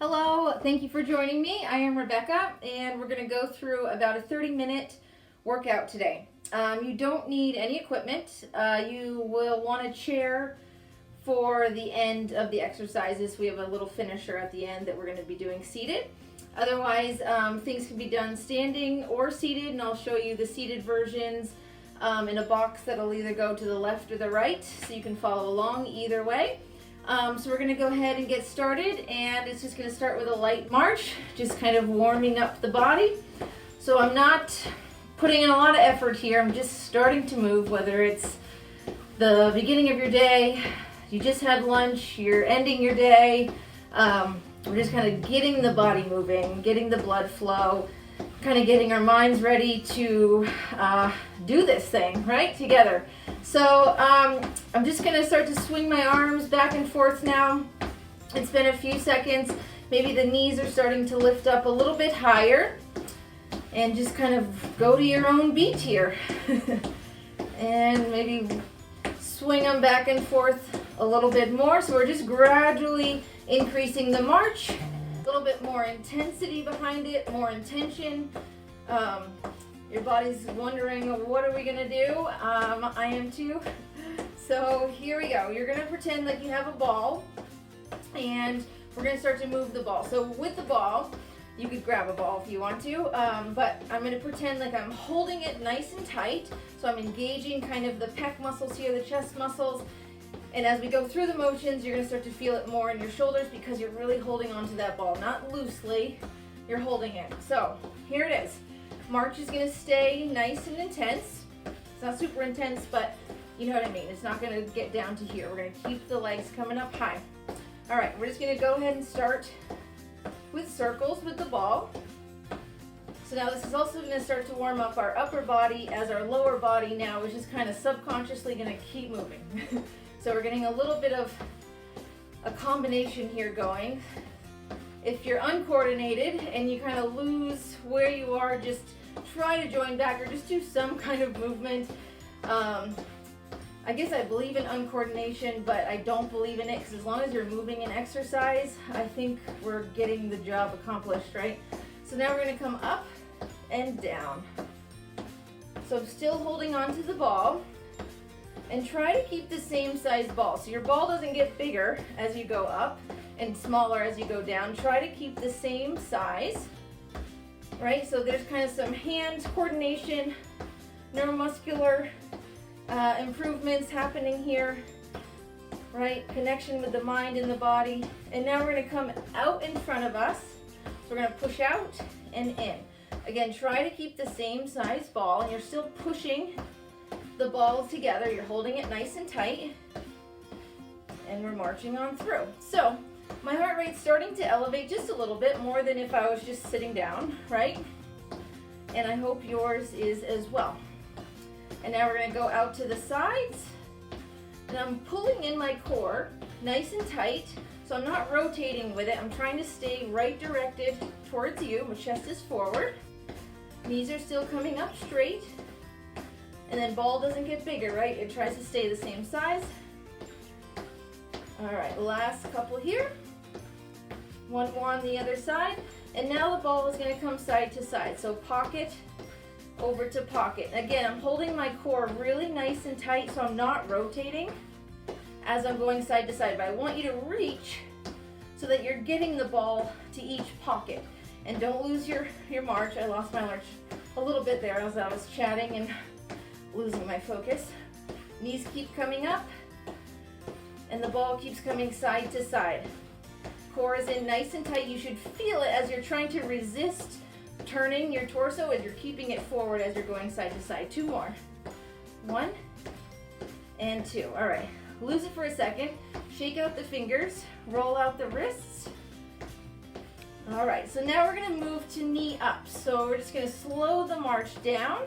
Hello, thank you for joining me. I am Rebecca, and we're going to go through about a 30-minute workout today. You don't need any equipment. You will want a chair for the end of the exercises. We have a little finisher at the end that we're going to be doing seated. Otherwise, things can be done standing or seated, and I'll show you the seated versions in a box that'll either go to the left or the right, so you can follow along either way. So we're going to go ahead and get started, and it's just going to start with a light march, just kind of warming up the body. So I'm not putting in a lot of effort here. I'm just starting to move, whether it's the beginning of your day, you just had lunch, you're ending your day. We're just kind of getting the body moving, getting the blood flow, kind of getting our minds ready to do this thing, right, together. So I'm just going to start to swing my arms back and forth now. It's been a few seconds. Maybe the knees are starting to lift up a little bit higher. And just kind of go to your own beat here. And maybe swing them back and forth a little bit more. So we're just gradually increasing the march. A little bit more intensity behind it, more intention. Your body's wondering, what are we gonna do? I am too. So here we go. You're gonna pretend like you have a ball, and we're gonna start to move the ball. So with the ball, you could grab a ball if you want to, but I'm gonna pretend like I'm holding it nice and tight. So I'm engaging kind of the pec muscles here, the chest muscles. And as we go through the motions, you're gonna start to feel it more in your shoulders because you're really holding onto that ball, not loosely, you're holding it. So here it is. March is gonna stay nice and intense. It's not super intense, but you know what I mean. It's not gonna get down to here. We're gonna keep the legs coming up high. All right, we're just gonna go ahead and start with circles with the ball. So now this is also gonna start to warm up our upper body as our lower body now is just kind of subconsciously gonna keep moving. So we're getting a little bit of a combination here going. If you're uncoordinated and you kind of lose where you are, just try to join back or just do some kind of movement. I guess I believe in uncoordination, but I don't believe in it because as long as you're moving in exercise, I think we're getting the job accomplished, right? So now we're going to come up and down. So I'm still holding on to the ball. And try to keep the same size ball. So your ball doesn't get bigger as you go up and smaller as you go down. Try to keep the same size, right? So there's kind of some hand coordination, neuromuscular improvements happening here, right? Connection with the mind and the body. And now we're going to come out in front of us. So we're going to push out and in. Again, try to keep the same size ball, and you're still pushing the ball together. You're holding it nice and tight, and we're marching on through. So my heart rate's starting to elevate just a little bit more than if I was just sitting down, right? And I hope yours is as well. And now we're going to go out to the sides, and I'm pulling in my core nice and tight, so I'm not rotating with it. I'm trying to stay right directed towards you. My chest is forward, knees are still coming up straight. And then ball doesn't get bigger, right? It tries to stay the same size. All right, last couple here. One more on the other side. And now the ball is gonna come side to side. So pocket over to pocket. Again, I'm holding my core really nice and tight so I'm not rotating as I'm going side to side. But I want you to reach so that you're getting the ball to each pocket. And don't lose your march. I lost my march a little bit there as I was chatting and losing my focus. Knees keep coming up, and the ball keeps coming side to side. Core is in nice and tight. You should feel it as you're trying to resist turning your torso as you're keeping it forward as you're going side to side. Two more. One and two. All right, lose it for a second. Shake out the fingers, roll out the wrists. All right, so now we're gonna move to knee up. So we're just gonna slow the march down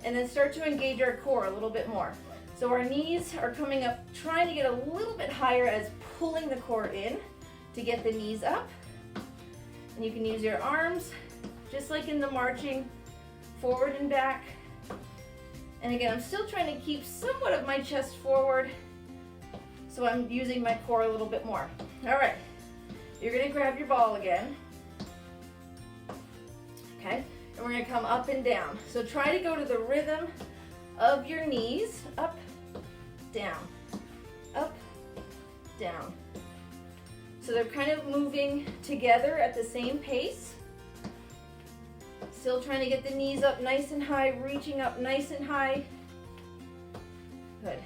and then start to engage our core a little bit more. So our knees are coming up, trying to get a little bit higher as pulling the core in to get the knees up. And you can use your arms, just like in the marching, forward and back. And again, I'm still trying to keep somewhat of my chest forward, so I'm using my core a little bit more. All right, You're gonna grab your ball again. Okay, and we're gonna come up and down. So try to go to the rhythm of your knees, up, down, up, down. So they're kind of moving together at the same pace. Still trying to get the knees up nice and high, reaching up nice and high. Good.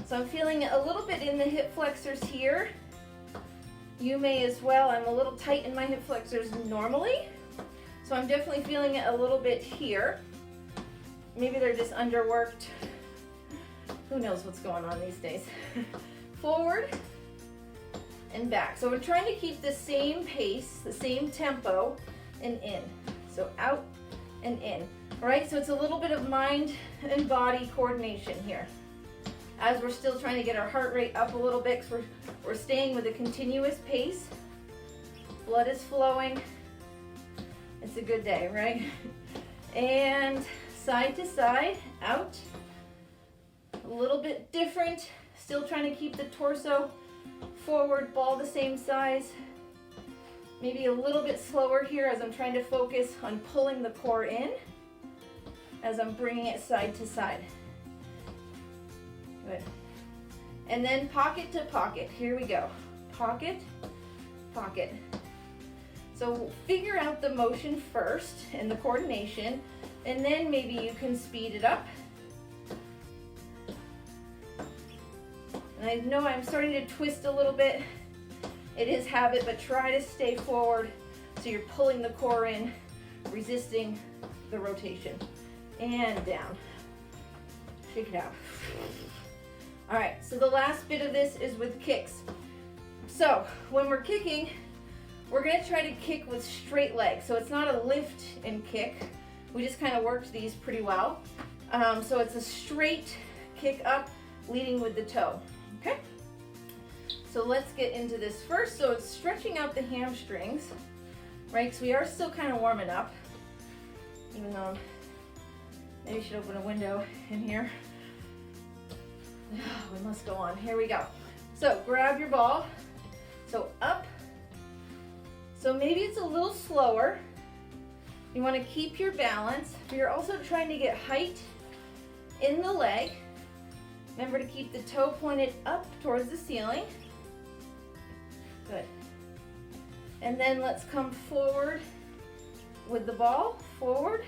So I'm feeling it a little bit in the hip flexors here. You may as well. I'm a little tight in my hip flexors normally, so I'm definitely feeling it a little bit here. Maybe they're just underworked. Who knows what's going on these days. Forward and back. So we're trying to keep the same pace, the same tempo, and in. So out and in. All right, so it's a little bit of mind and body coordination here. As we're still trying to get our heart rate up a little bit, because we're staying with a continuous pace. Blood is flowing. It's a good day, right? And side to side, out. A little bit different. Still trying to keep the torso forward, ball the same size. Maybe a little bit slower here as I'm trying to focus on pulling the core in as I'm bringing it side to side. Good. And then pocket to pocket. Here we go. Pocket, pocket. So figure out the motion first and the coordination, and then maybe you can speed it up. And I know I'm starting to twist a little bit. It is habit, but try to stay forward so you're pulling the core in, resisting the rotation. And down. Shake it out. All right, so the last bit of this is with kicks. So when we're kicking, we're gonna try to kick with straight legs. So it's not a lift and kick. We just kind of worked these pretty well. So it's a straight kick up, leading with the toe, okay? So let's get into this first. So it's stretching out the hamstrings, right? Because we are still kind of warming up, even though maybe I should open a window in here. We must go on. Here we go. So grab your ball. So up. So maybe it's a little slower. You want to keep your balance, but you're also trying to get height in the leg. Remember to keep the toe pointed up towards the ceiling. Good. And then let's come forward with the ball. Forward.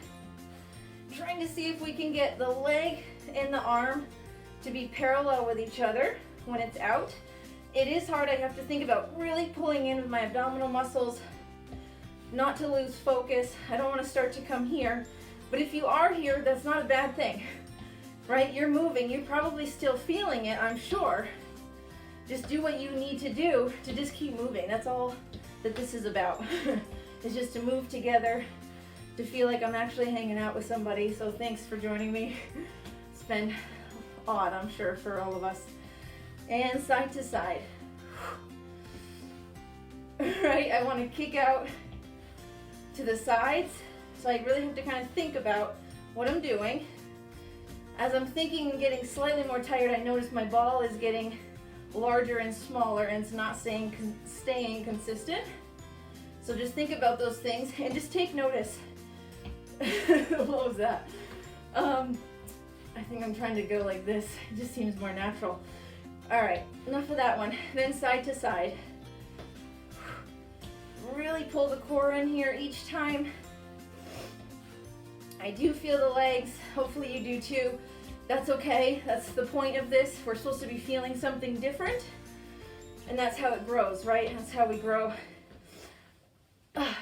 Trying to see if we can get the leg and the arm to be parallel with each other when it's out. It is hard. I have to think about really pulling in with my abdominal muscles, not to lose focus. I don't want to start to come here, but if you are here, that's not a bad thing, right? You're moving. You're probably still feeling it, I'm sure. Just do what you need to do to just keep moving. That's all that this is about. It's just to move together, to feel like I'm actually hanging out with somebody. So thanks for joining me. It's been odd, I'm sure, for all of us. And side to side. Right, I want to kick out to the sides, so I really have to kind of think about what I'm doing. As I'm thinking and getting slightly more tired, I notice my ball is getting larger and smaller, and it's not staying consistent. So just think about those things and just take notice. What was that? I think I'm trying to go like this. It just seems more natural. All right, enough of that one. Then side to side. Really pull the core in here each time. I do feel the legs. Hopefully you do too. That's okay. That's the point of this. We're supposed to be feeling something different. And that's how it grows, right? That's how we grow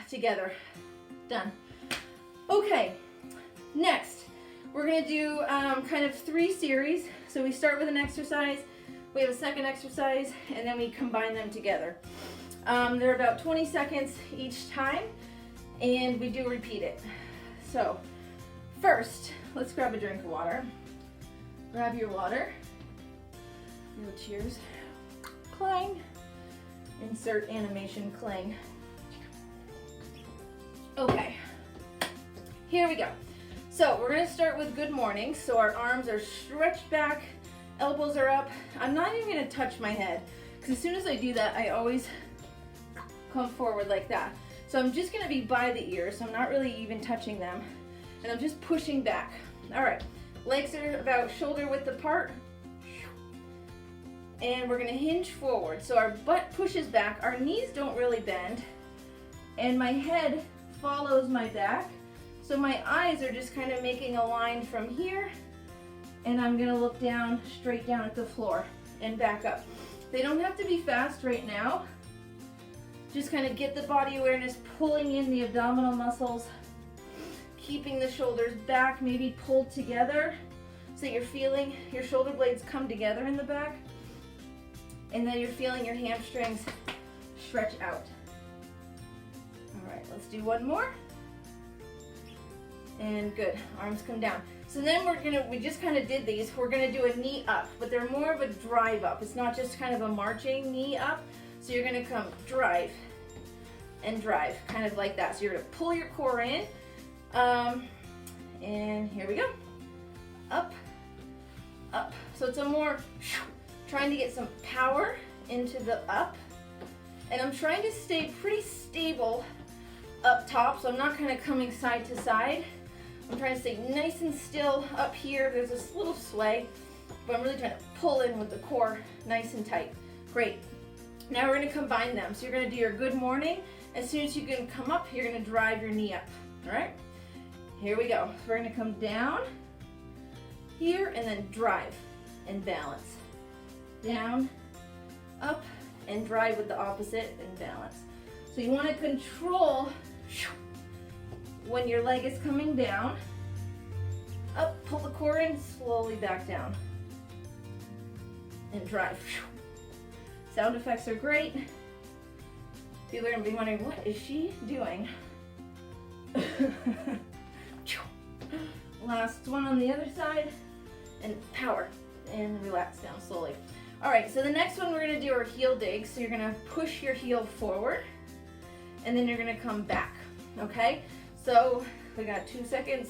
together. Done. Okay, next. We're gonna do kind of 3 series. So we start with an exercise, we have a second exercise, and then we combine them together. They're about 20 seconds each time, and we do repeat it. So first, let's grab a drink of water. Grab your water. No cheers. Clang. Insert animation clang. Okay, here we go. So we're gonna start with good morning. So our arms are stretched back, elbows are up. I'm not even gonna touch my head because because as soon as I do that, I always come forward like that. So I'm just gonna be by the ears, so I'm not really even touching them. And I'm just pushing back. All right, legs are about shoulder width apart. And we're gonna hinge forward. So our butt pushes back, our knees don't really bend, and my head follows my back. So my eyes are just kind of making a line from here, and I'm gonna look down, straight down at the floor and back up. They don't have to be fast right now. Just kind of get the body awareness, pulling in the abdominal muscles, keeping the shoulders back, maybe pulled together so that you're feeling your shoulder blades come together in the back, and then you're feeling your hamstrings stretch out. All right, let's do one more. And good, arms come down. So then we just kind of did these. We're gonna do a knee up, but they're more of a drive up. It's not just kind of a marching knee up. So you're gonna come drive and drive, kind of like that. So you're gonna pull your core in, and here we go. Up, up. So it's a more, trying to get some power into the up. And I'm trying to stay pretty stable up top, so I'm not kind of coming side to side. I'm trying to stay nice and still up here. There's this little sway, but I'm really trying to pull in with the core nice and tight. Great. Now we're gonna combine them. So you're gonna do your good morning. As soon as you can come up, you're gonna drive your knee up, all right? Here we go. We're gonna come down here and then drive and balance. Down, up, and drive with the opposite and balance. So you wanna control when your leg is coming down, up, pull the core in, slowly back down, and drive. Sound effects are great. People are gonna be wondering, what is she doing? Last one on the other side, and power, and relax down slowly. All right, so the next one we're gonna do are heel digs. So you're gonna push your heel forward, and then you're gonna come back, okay? So we got 2 seconds.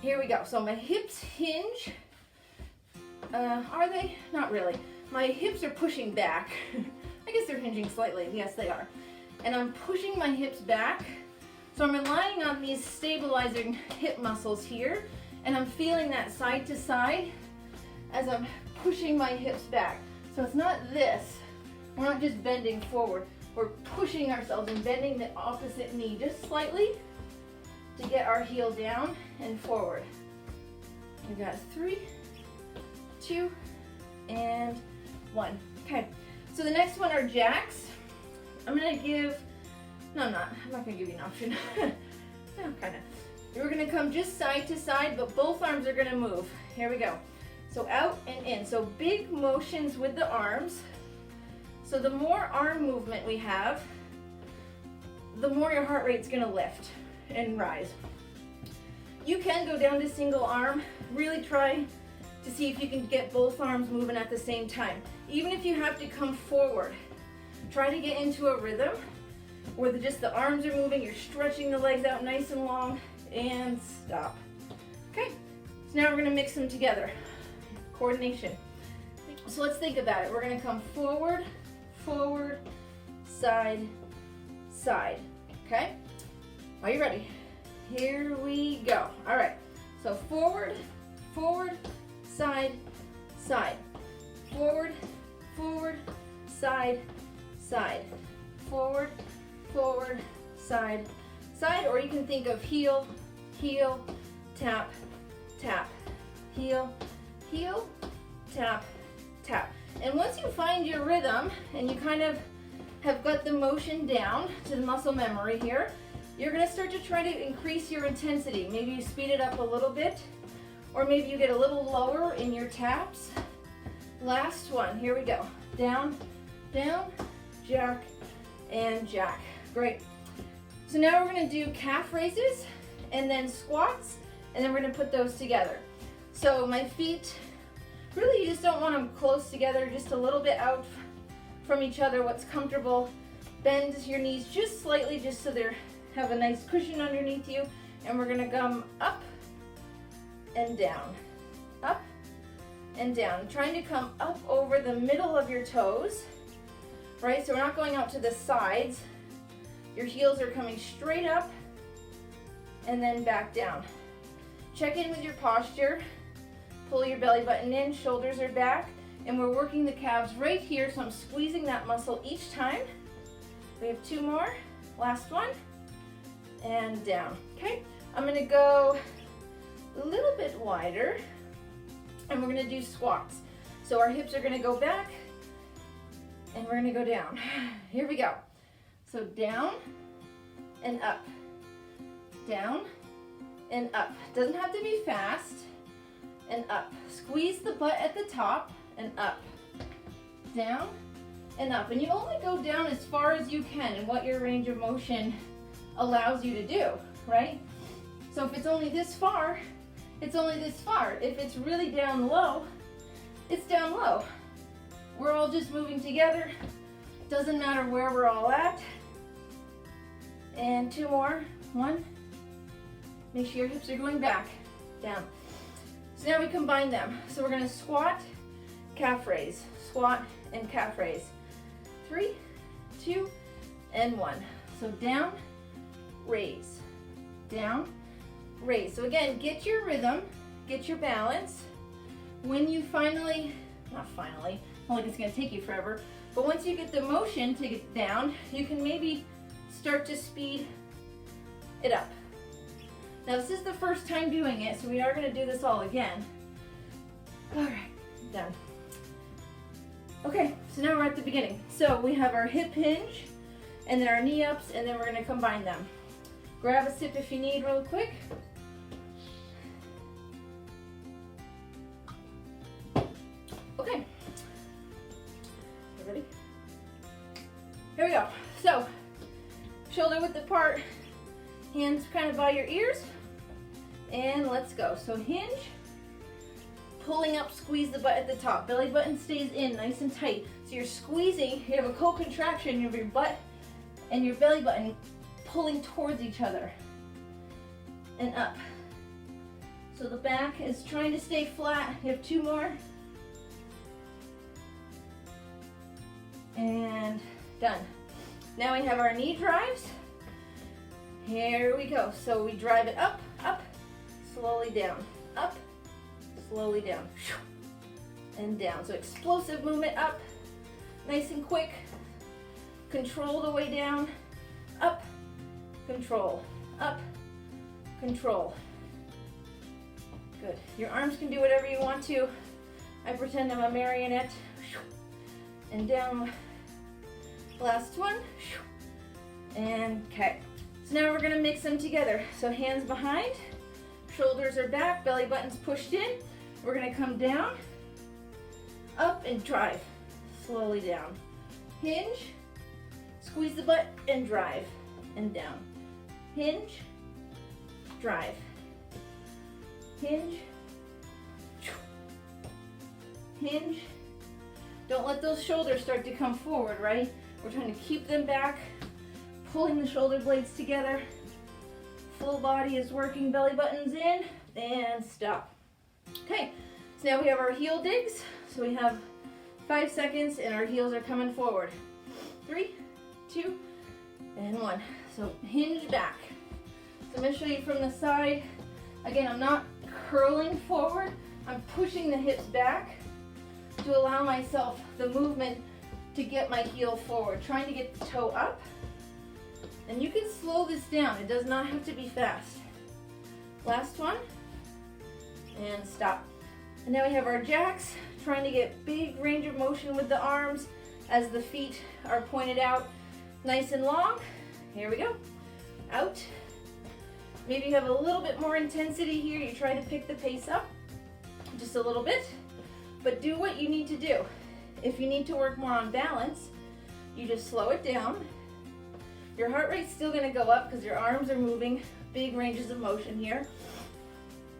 Here we go. So my hips hinge. Are they? Not really. My hips are pushing back. I guess they're hinging slightly. Yes, they are. And I'm pushing my hips back. So I'm relying on these stabilizing hip muscles here, and I'm feeling that side to side as I'm pushing my hips back. So it's not this. We're not just bending forward. We're pushing ourselves and bending the opposite knee just slightly to get our heel down and forward. We got 3, 2, and 1. Okay, so the next one are jacks. I'm gonna give, no, I'm not gonna give you an option. No, kinda. We're gonna come just side to side, but both arms are gonna move. Here we go. So out and in. So big motions with the arms. So the more arm movement we have, the more your heart rate's gonna lift and rise. You can go down to single arm. Really try to see if you can get both arms moving at the same time. Even if you have to come forward, try to get into a rhythm where just the arms are moving, you're stretching the legs out nice and long, and stop. Okay, so now we're gonna mix them together. Coordination. So let's think about it. We're gonna come forward, forward, side, side. Okay? Are you ready? Here we go. All right. So forward, forward, side, side. Forward, forward, side, side. Forward, forward, side, side. Or you can think of heel, heel, tap, tap. Heel, heel, tap, tap. And once you find your rhythm and you kind of have got the motion down to the muscle memory here, you're gonna start to try to increase your intensity. Maybe you speed it up a little bit, or maybe you get a little lower in your taps. Last one, here we go. Down, down, jack, and jack. Great. So now we're gonna do calf raises and then squats, and then we're gonna put those together. So my feet, really you just don't want them close together, just a little bit out from each other, what's comfortable. Bend your knees just slightly, just so they have a nice cushion underneath you. And we're gonna come up and down, up and down. Trying to come up over the middle of your toes, right? So we're not going out to the sides. Your heels are coming straight up and then back down. Check in with your posture. Pull your belly button in, shoulders are back, and we're working the calves right here, so I'm squeezing that muscle each time. We have 2 more, last one, and down, okay? I'm gonna go a little bit wider, and we're gonna do squats. So our hips are gonna go back, and we're gonna go down. Here we go. So down and up, down and up. Doesn't have to be fast, and up. Squeeze the butt at the top and up, down and up. And you only go down as far as you can and what your range of motion allows you to do, right? So if it's only this far, it's only this far. If it's really down low, it's down low. We're all just moving together. Doesn't matter where we're all at. And 2 more, 1. Make sure your hips are going back, down. So now we combine them. So we're gonna squat, calf raise, squat and calf raise. 3, 2, and 1. So down, raise, down, raise. So again, get your rhythm, get your balance. When you not like it's gonna take you forever, but once you get the motion to get down, you can maybe start to speed it up. Now this is the first time doing it, so we are gonna do this all again. All right, done. Okay, so now we're at the beginning. So we have our hip hinge, and then our knee ups, and then we're gonna combine them. Grab a sip if you need real quick. Okay, you ready? Here we go. So, shoulder width apart, hands kind of by your ears, and let's go. So hinge, pulling up, squeeze the butt at the top. Belly button stays in nice and tight. So you're squeezing, you have a co-contraction of your butt and your belly button pulling towards each other. And up. So the back is trying to stay flat. You have 2 more. And done. Now we have our knee drives. Here we go. So we drive it up, up, slowly down, up, slowly down, and down. So explosive movement up, nice and quick. Control the way down, up, control, up, control. Good. Your arms can do whatever you want to. I pretend I'm a marionette. And down. Last one. And okay. So now we're gonna mix them together. So hands behind, shoulders are back, belly button's pushed in. We're gonna come down, up and drive. Slowly down. Hinge, squeeze the butt and drive. And down. Hinge, drive. Hinge, hinge. Don't let those shoulders start to come forward, right? We're trying to keep them back, pulling the shoulder blades together. Full body is working, belly button's in, and stop. Okay, so now we have our heel digs. So we have 5 seconds and our heels are coming forward. 3, 2, and 1. So hinge back. So I'm gonna show you from the side. Again, I'm not curling forward, I'm pushing the hips back to allow myself the movement to get my heel forward, trying to get the toe up. And you can slow this down, it does not have to be fast. Last one, and stop. And now we have our jacks, trying to get big range of motion with the arms as the feet are pointed out nice and long. Here we go, out. Maybe you have a little bit more intensity here, you try to pick the pace up just a little bit, but do what you need to do. If you need to work more on balance, you just slow it down. Your heart rate's still gonna go up because your arms are moving, big ranges of motion here.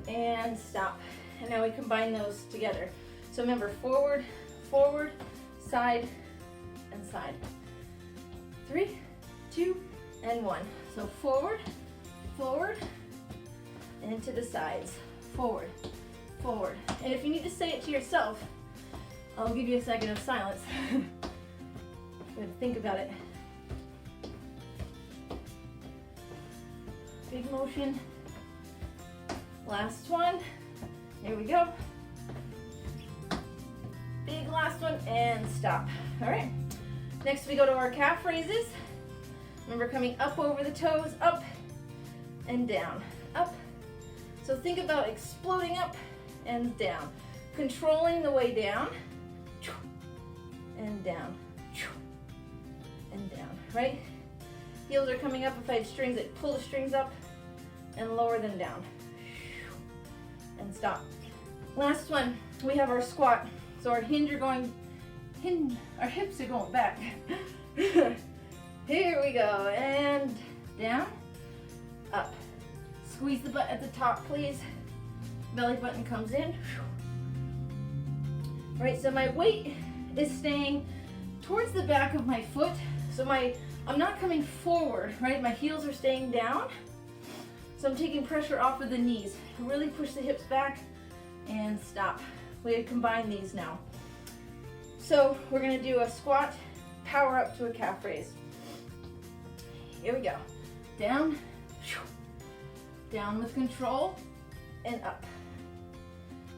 And stop. And now we combine those together. So remember, forward, forward, side, and side. 3, 2, and 1. So forward, forward, and to the sides. Forward, forward. And if you need to say it to yourself, I'll give you a second of silence. Good, think about it. Big motion. Last one. Here we go. Big last one and stop. All right. Next we go to our calf raises. Remember, coming up over the toes, up and down, up. So think about exploding up and down, controlling the way down and down and down, right? Heels are coming up. If I had strings, I'd pull the strings up and lower them down and stop. Last one, we have our squat. So our our hips are going back. Here we go, and down, up. Squeeze the butt at the top, please. Belly button comes in. All right, so my weight is staying towards the back of my foot. So I'm not coming forward, right? My heels are staying down. So I'm taking pressure off of the knees. Really push the hips back and stop. We combine these now. So we're gonna do a squat, power up to a calf raise. Here we go. Down, down with control, and up.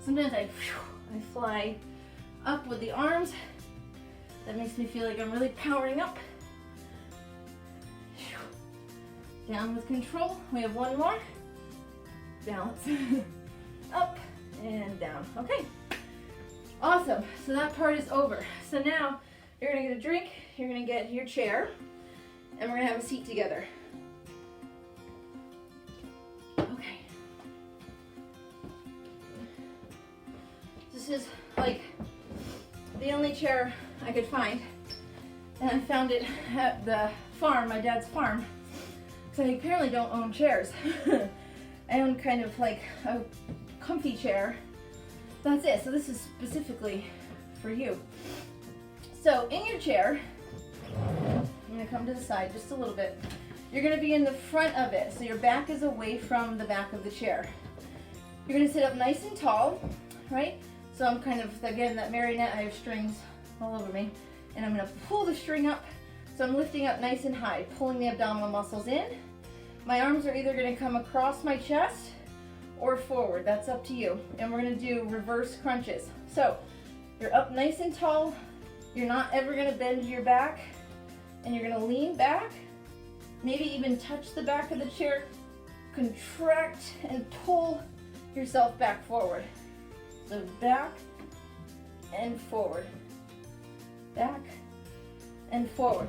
Sometimes I fly up with the arms. That makes me feel like I'm really powering up. Down with control. We have one more. Balance. Up and down. Okay. Awesome. So that part is over. So now you're going to get a drink. You're going to get your chair. And we're going to have a seat together. Okay. This is like the only chair I could find. And I found it at the farm, my dad's farm. Because I apparently don't own chairs. I own kind of like a comfy chair. That's it. So this is specifically for you. So in your chair, I'm going to come to the side just a little bit. You're going to be in the front of it. So your back is away from the back of the chair. You're going to sit up nice and tall, right? So I'm kind of, again, that marionette, I have strings all over me. And I'm going to pull the string up. So I'm lifting up nice and high, pulling the abdominal muscles in. My arms are either going to come across my chest or forward. That's up to you. And we're going to do reverse crunches. So you're up nice and tall. You're not ever going to bend your back. And you're going to lean back. Maybe even touch the back of the chair. Contract and pull yourself back forward. So back and forward. Back and forward.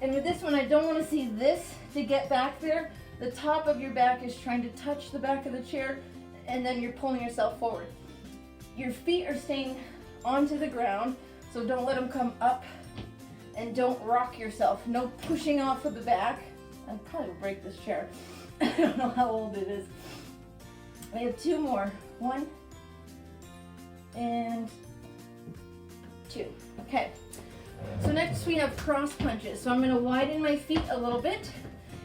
And with this one, I don't want to see this to get back there. The top of your back is trying to touch the back of the chair, and then you're pulling yourself forward. Your feet are staying onto the ground, so don't let them come up, and don't rock yourself. No pushing off of the back. I'll probably break this chair. I don't know how old it is. We have two more. 1 and 2. Okay. So next we have cross punches. So I'm going to widen my feet a little bit,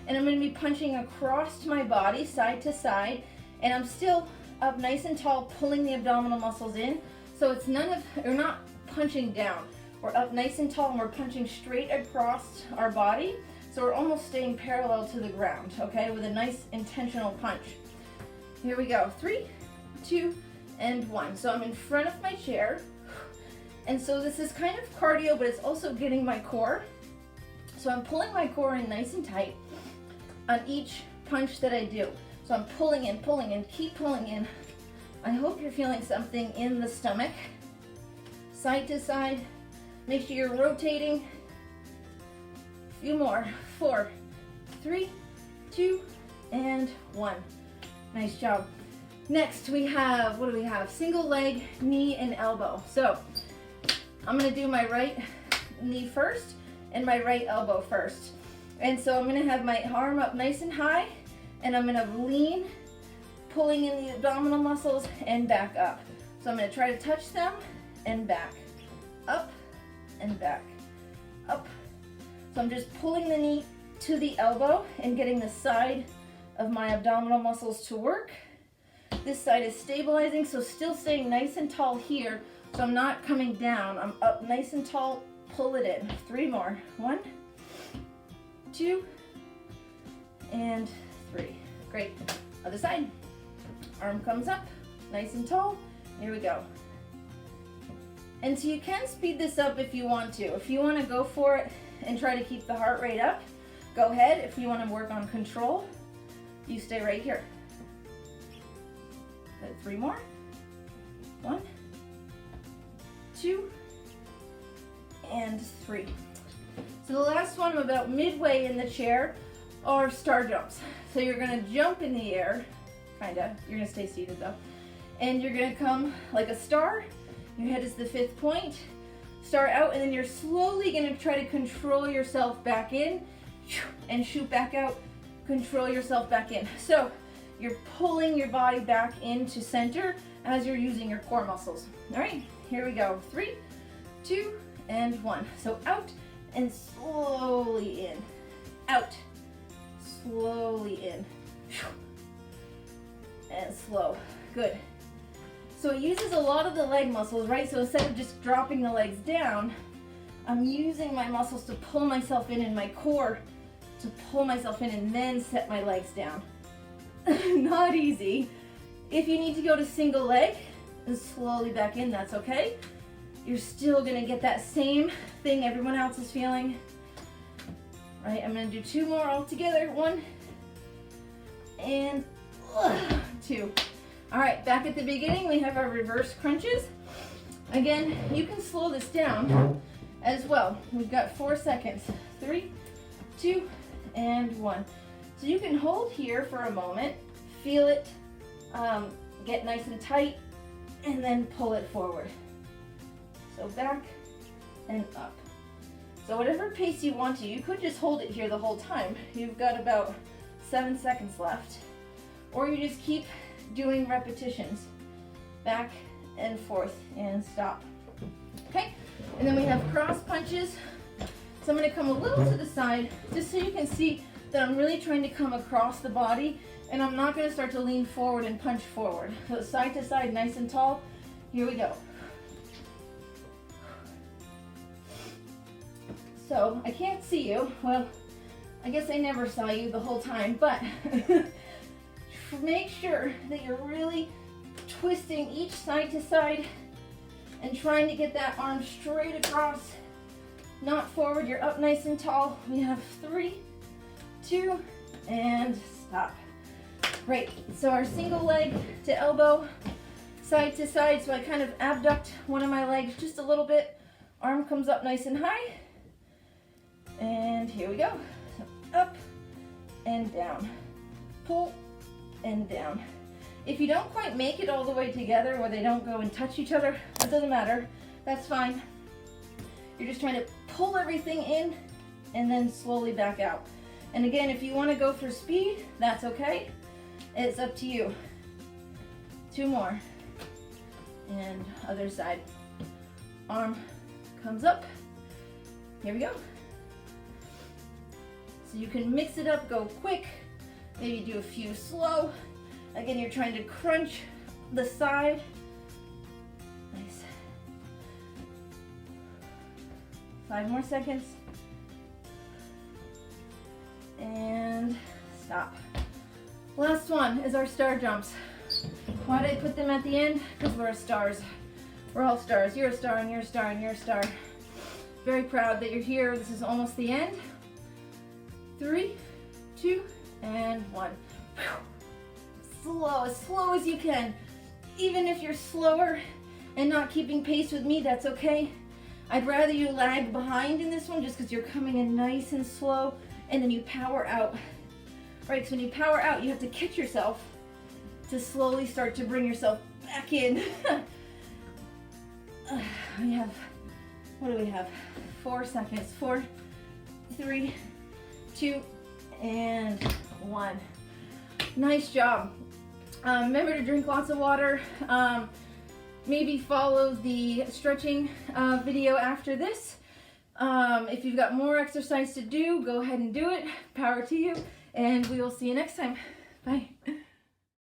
and I'm going to be punching across my body, side to side, and I'm still up nice and tall, pulling the abdominal muscles in. So it's we're not punching down. We're up nice and tall, and we're punching straight across our body. So we're almost staying parallel to the ground, okay, with a nice intentional punch. Here we go. 3, 2, and 1. So I'm in front of my chair. And so this is kind of cardio, but it's also getting my core. So I'm pulling my core in nice and tight on each punch that I do. So I'm pulling in, keep pulling in. I hope you're feeling something in the stomach. Side to side. Make sure you're rotating. A few more. 4, 3, 2, and 1. Nice job. Next we have, what do we have? Single leg, knee, and elbow. So I'm going to do my right knee first and my right elbow first. And so I'm going to have my arm up nice and high, and I'm going to lean, pulling in the abdominal muscles and back up. So I'm going to try to touch them and back, up and back, up. So I'm just pulling the knee to the elbow and getting the side of my abdominal muscles to work. This side is stabilizing, so still staying nice and tall here. So I'm not coming down. I'm up nice and tall. Pull it in. 3 more. 1, 2, and 3. Great. Other side. Arm comes up, nice and tall. Here we go. And so you can speed this up if you want to. If you want to go for it and try to keep the heart rate up, go ahead. If you want to work on control, you stay right here. 3 more. 1, 2, and 3. So the last one, I'm about midway in the chair, are star jumps. So you're gonna jump in the air, kinda. You're gonna stay seated though. And you're gonna come like a star. Your head is the 5th point. Start out, and then you're slowly gonna try to control yourself back in and shoot back out. Control yourself back in. So you're pulling your body back into center as you're using your core muscles. All right, here we go. 3, 2, and 1. So out and slowly in. Out. Slowly in. And slow. Good. So it uses a lot of the leg muscles, right? So instead of just dropping the legs down, I'm using my muscles to pull myself in and my core to pull myself in and then set my legs down. Not easy. If you need to go to single leg and slowly back in, that's okay. You're still gonna get that same thing everyone else is feeling. Right, I'm gonna do 2 more all together. 1 and 2. All right, back at the beginning, we have our reverse crunches. Again, you can slow this down as well. We've got 4 seconds. 3, 2, and 1. So you can hold here for a moment, feel it, get nice and tight, and then pull it forward. So back and up. So whatever pace you want to, you could just hold it here the whole time. You've got about 7 seconds left. Or you just keep doing repetitions. Back and forth and stop. Okay, and then we have cross punches. So I'm gonna come a little to the side just so you can see that I'm really trying to come across the body, and I'm not gonna start to lean forward and punch forward. So side to side, nice and tall. Here we go. So I can't see you. Well, I guess I never saw you the whole time, but make sure that you're really twisting each side to side and trying to get that arm straight across, not forward. You're up nice and tall. We have 3, 2, and stop. Great. So our single leg to elbow, side to side. So I kind of abduct one of my legs just a little bit. Arm comes up nice and high. And here we go. So up and down. Pull and down. If you don't quite make it all the way together, or they don't go and touch each other, that doesn't matter. That's fine. You're just trying to pull everything in and then slowly back out. And again, if you want to go for speed, that's okay. It's up to you. 2 more. And other side. Arm comes up. Here we go. So you can mix it up, go quick. Maybe do a few slow. Again, you're trying to crunch the side. Nice. 5 more seconds. And stop. Last one is our star jumps. Why did I put them at the end? Because we're stars. We're all stars. You're a star, and you're a star, and you're a star. Very proud that you're here. This is almost the end. 3, 2, and 1. Slow, as slow as you can. Even if you're slower and not keeping pace with me, that's okay. I'd rather you lag behind in this one just because you're coming in nice and slow, and then you power out. Right, so when you power out, you have to catch yourself to slowly start to bring yourself back in. We have, what do we have? 4 seconds. 4, 3, 2, and 1. Nice job. Remember to drink lots of water. Maybe follow the stretching video after this. If you've got more exercise to do, go ahead and do it. Power to you, and we will see you next time. Bye.